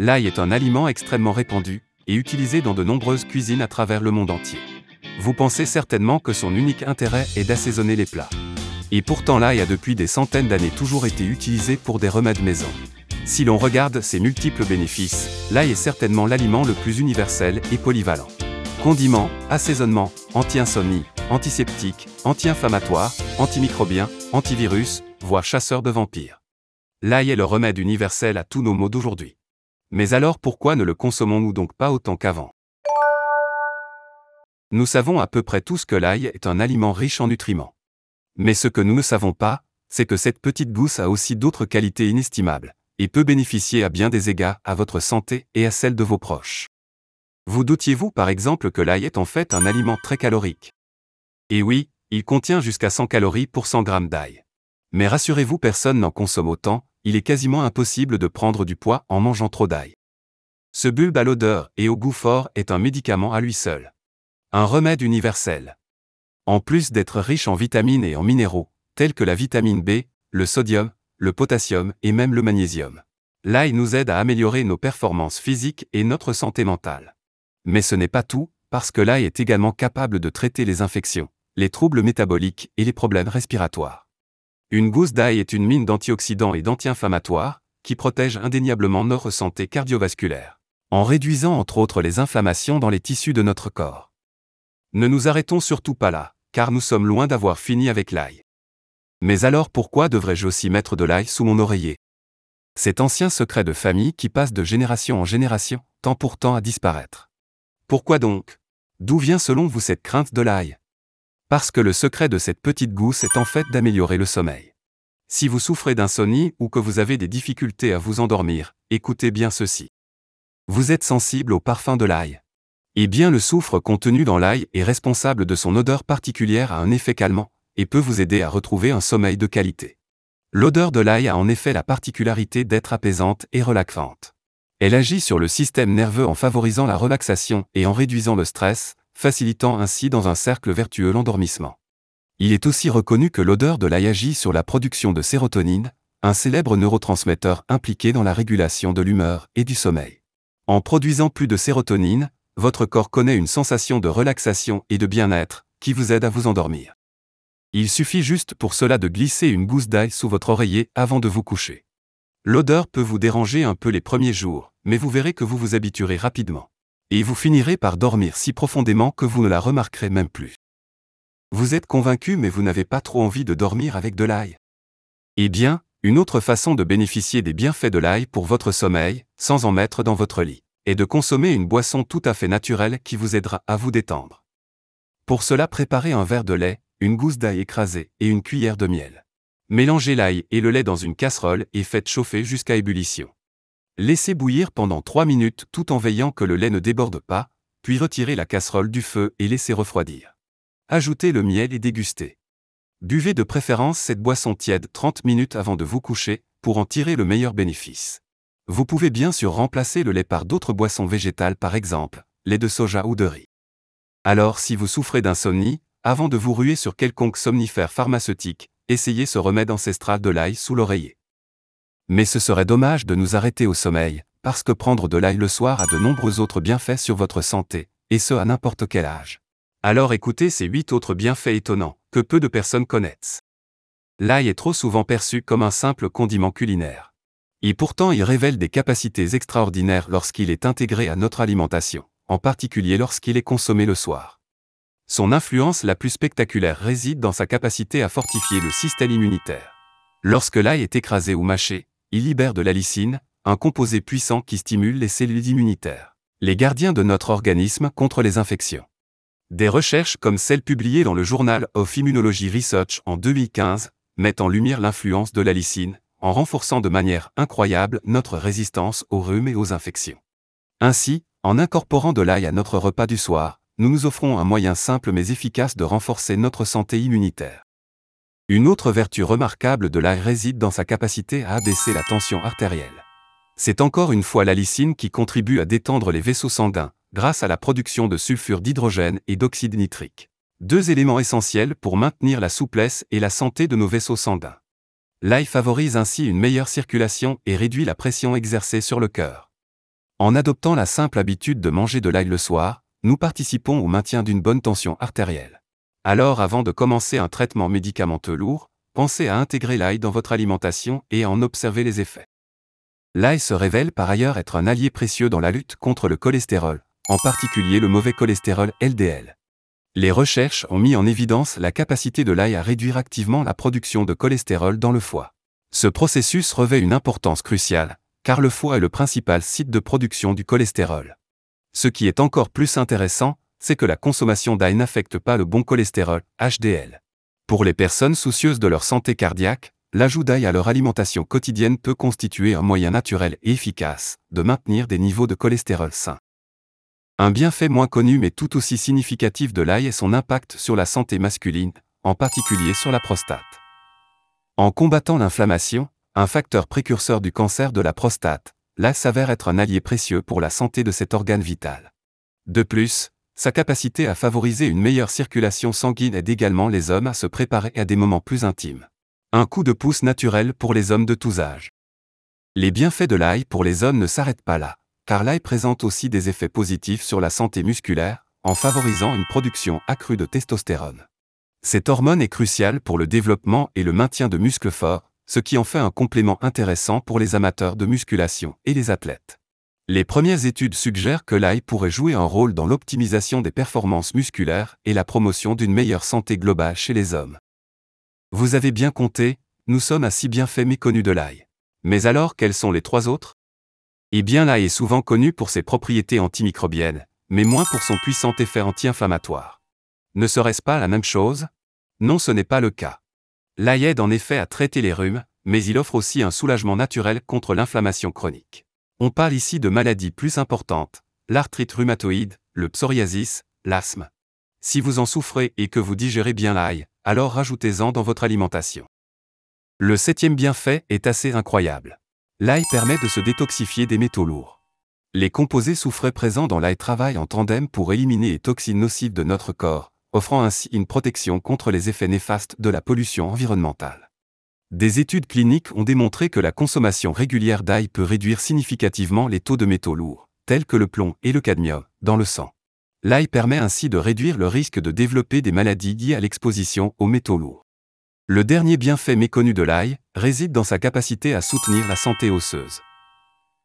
L'ail est un aliment extrêmement répandu et utilisé dans de nombreuses cuisines à travers le monde entier. Vous pensez certainement que son unique intérêt est d'assaisonner les plats. Et pourtant l'ail a depuis des centaines d'années toujours été utilisé pour des remèdes maison. Si l'on regarde ses multiples bénéfices, l'ail est certainement l'aliment le plus universel et polyvalent. Condiment, assaisonnement, anti-insomnie, antiseptique, anti-inflammatoire, antimicrobien, antivirus, voire chasseur de vampires. L'ail est le remède universel à tous nos maux d'aujourd'hui. Mais alors pourquoi ne le consommons-nous donc pas autant qu'avant? Nous savons à peu près tous que l'ail est un aliment riche en nutriments. Mais ce que nous ne savons pas, c'est que cette petite gousse a aussi d'autres qualités inestimables, et peut bénéficier à bien des égards à votre santé et à celle de vos proches. Vous doutiez-vous par exemple que l'ail est en fait un aliment très calorique? Et oui, il contient jusqu'à 100 calories pour 100 grammes d'ail. Mais rassurez-vous, personne n'en consomme autant, il est quasiment impossible de prendre du poids en mangeant trop d'ail. Ce bulbe à l'odeur et au goût fort est un médicament à lui seul. Un remède universel. En plus d'être riche en vitamines et en minéraux, tels que la vitamine B, le sodium, le potassium et même le magnésium. L'ail nous aide à améliorer nos performances physiques et notre santé mentale. Mais ce n'est pas tout, parce que l'ail est également capable de traiter les infections, les troubles métaboliques et les problèmes respiratoires. Une gousse d'ail est une mine d'antioxydants et d'anti-inflammatoires, qui protège indéniablement notre santé cardiovasculaire, en réduisant entre autres les inflammations dans les tissus de notre corps. Ne nous arrêtons surtout pas là, car nous sommes loin d'avoir fini avec l'ail. Mais alors pourquoi devrais-je aussi mettre de l'ail sous mon oreiller? Cet ancien secret de famille qui passe de génération en génération, tend pourtant à disparaître. Pourquoi donc? D'où vient selon vous cette crainte de l'ail? Parce que le secret de cette petite gousse est en fait d'améliorer le sommeil. Si vous souffrez d'insomnie ou que vous avez des difficultés à vous endormir, écoutez bien ceci. Vous êtes sensible au parfum de l'ail. Eh bien le soufre contenu dans l'ail est responsable de son odeur particulière à un effet calmant, et peut vous aider à retrouver un sommeil de qualité. L'odeur de l'ail a en effet la particularité d'être apaisante et relaxante. Elle agit sur le système nerveux en favorisant la relaxation et en réduisant le stress, facilitant ainsi dans un cercle vertueux l'endormissement. Il est aussi reconnu que l'odeur de l'ail agit sur la production de sérotonine, un célèbre neurotransmetteur impliqué dans la régulation de l'humeur et du sommeil. En produisant plus de sérotonine, votre corps connaît une sensation de relaxation et de bien-être, qui vous aide à vous endormir. Il suffit juste pour cela de glisser une gousse d'ail sous votre oreiller avant de vous coucher. L'odeur peut vous déranger un peu les premiers jours, mais vous verrez que vous vous habituerez rapidement. Et vous finirez par dormir si profondément que vous ne la remarquerez même plus. Vous êtes convaincu mais vous n'avez pas trop envie de dormir avec de l'ail? Eh bien, une autre façon de bénéficier des bienfaits de l'ail pour votre sommeil, sans en mettre dans votre lit, est de consommer une boisson tout à fait naturelle qui vous aidera à vous détendre. Pour cela, préparez un verre de lait, une gousse d'ail écrasée et une cuillère de miel. Mélangez l'ail et le lait dans une casserole et faites chauffer jusqu'à ébullition. Laissez bouillir pendant 3 minutes tout en veillant que le lait ne déborde pas, puis retirez la casserole du feu et laissez refroidir. Ajoutez le miel et dégustez. Buvez de préférence cette boisson tiède 30 minutes avant de vous coucher, pour en tirer le meilleur bénéfice. Vous pouvez bien sûr remplacer le lait par d'autres boissons végétales, par exemple, lait de soja ou de riz. Alors si vous souffrez d'insomnie, avant de vous ruer sur quelconque somnifère pharmaceutique, essayez ce remède ancestral de l'ail sous l'oreiller. Mais ce serait dommage de nous arrêter au sommeil, parce que prendre de l'ail le soir a de nombreux autres bienfaits sur votre santé, et ce à n'importe quel âge. Alors écoutez ces 8 autres bienfaits étonnants, que peu de personnes connaissent. L'ail est trop souvent perçu comme un simple condiment culinaire. Et pourtant il révèle des capacités extraordinaires lorsqu'il est intégré à notre alimentation, en particulier lorsqu'il est consommé le soir. Son influence la plus spectaculaire réside dans sa capacité à fortifier le système immunitaire. Lorsque l'ail est écrasé ou mâché, il libère de la lysine, un composé puissant qui stimule les cellules immunitaires, les gardiens de notre organisme contre les infections. Des recherches comme celle publiée dans le Journal of Immunology Research en 2015 mettent en lumière l'influence de la lysine, en renforçant de manière incroyable notre résistance aux rhumes et aux infections. Ainsi, en incorporant de l'ail à notre repas du soir, nous nous offrons un moyen simple mais efficace de renforcer notre santé immunitaire. Une autre vertu remarquable de l'ail réside dans sa capacité à abaisser la tension artérielle. C'est encore une fois la lysine qui contribue à détendre les vaisseaux sanguins, grâce à la production de sulfure d'hydrogène et d'oxyde nitrique. 2 éléments essentiels pour maintenir la souplesse et la santé de nos vaisseaux sanguins. L'ail favorise ainsi une meilleure circulation et réduit la pression exercée sur le cœur. En adoptant la simple habitude de manger de l'ail le soir, nous participons au maintien d'une bonne tension artérielle. Alors avant de commencer un traitement médicamenteux lourd, pensez à intégrer l'ail dans votre alimentation et à en observer les effets. L'ail se révèle par ailleurs être un allié précieux dans la lutte contre le cholestérol, en particulier le mauvais cholestérol LDL. Les recherches ont mis en évidence la capacité de l'ail à réduire activement la production de cholestérol dans le foie. Ce processus revêt une importance cruciale, car le foie est le principal site de production du cholestérol. Ce qui est encore plus intéressant, c'est que la consommation d'ail n'affecte pas le bon cholestérol, HDL. Pour les personnes soucieuses de leur santé cardiaque, l'ajout d'ail à leur alimentation quotidienne peut constituer un moyen naturel et efficace de maintenir des niveaux de cholestérol sains. Un bienfait moins connu mais tout aussi significatif de l'ail est son impact sur la santé masculine, en particulier sur la prostate. En combattant l'inflammation, un facteur précurseur du cancer de la prostate, l'ail s'avère être un allié précieux pour la santé de cet organe vital. De plus, sa capacité à favoriser une meilleure circulation sanguine aide également les hommes à se préparer à des moments plus intimes. Un coup de pouce naturel pour les hommes de tous âges. Les bienfaits de l'ail pour les hommes ne s'arrêtent pas là, car l'ail présente aussi des effets positifs sur la santé musculaire, en favorisant une production accrue de testostérone. Cette hormone est cruciale pour le développement et le maintien de muscles forts, ce qui en fait un complément intéressant pour les amateurs de musculation et les athlètes. Les premières études suggèrent que l'ail pourrait jouer un rôle dans l'optimisation des performances musculaires et la promotion d'une meilleure santé globale chez les hommes. Vous avez bien compté, nous sommes à 6 bienfaits méconnus de l'ail. Mais alors, quels sont les 3 autres ? Eh bien, l'ail est souvent connu pour ses propriétés antimicrobiennes, mais moins pour son puissant effet anti-inflammatoire. Ne serait-ce pas la même chose ? Non, ce n'est pas le cas. L'ail aide en effet à traiter les rhumes, mais il offre aussi un soulagement naturel contre l'inflammation chronique. On parle ici de maladies plus importantes, l'arthrite rhumatoïde, le psoriasis, l'asthme. Si vous en souffrez et que vous digérez bien l'ail, alors rajoutez-en dans votre alimentation. Le 7e bienfait est assez incroyable. L'ail permet de se détoxifier des métaux lourds. Les composés soufrés présents dans l'ail travaillent en tandem pour éliminer les toxines nocives de notre corps, offrant ainsi une protection contre les effets néfastes de la pollution environnementale. Des études cliniques ont démontré que la consommation régulière d'ail peut réduire significativement les taux de métaux lourds, tels que le plomb et le cadmium, dans le sang. L'ail permet ainsi de réduire le risque de développer des maladies liées à l'exposition aux métaux lourds. Le dernier bienfait méconnu de l'ail réside dans sa capacité à soutenir la santé osseuse.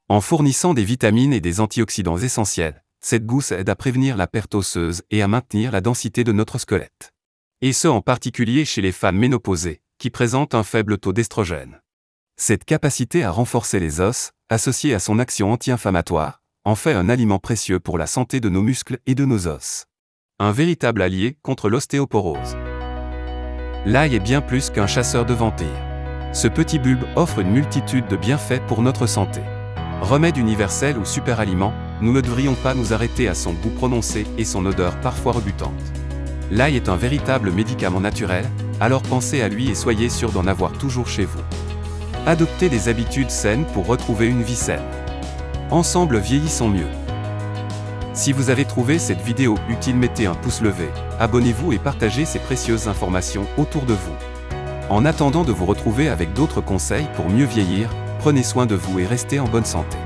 En fournissant des vitamines et des antioxydants essentiels, cette gousse aide à prévenir la perte osseuse et à maintenir la densité de notre squelette. Et ce en particulier chez les femmes ménopausées, qui présentent un faible taux d'estrogène. Cette capacité à renforcer les os, associée à son action anti-inflammatoire, en fait un aliment précieux pour la santé de nos muscles et de nos os. Un véritable allié contre l'ostéoporose. L'ail est bien plus qu'un chasseur de vampires. Ce petit bulbe offre une multitude de bienfaits pour notre santé. Remède universel ou super aliment, nous ne devrions pas nous arrêter à son goût prononcé et son odeur parfois rebutante. L'ail est un véritable médicament naturel, alors pensez à lui et soyez sûr d'en avoir toujours chez vous. Adoptez des habitudes saines pour retrouver une vie saine. Ensemble vieillissons mieux. Si vous avez trouvé cette vidéo utile, mettez un pouce levé, abonnez-vous et partagez ces précieuses informations autour de vous. En attendant de vous retrouver avec d'autres conseils pour mieux vieillir, prenez soin de vous et restez en bonne santé.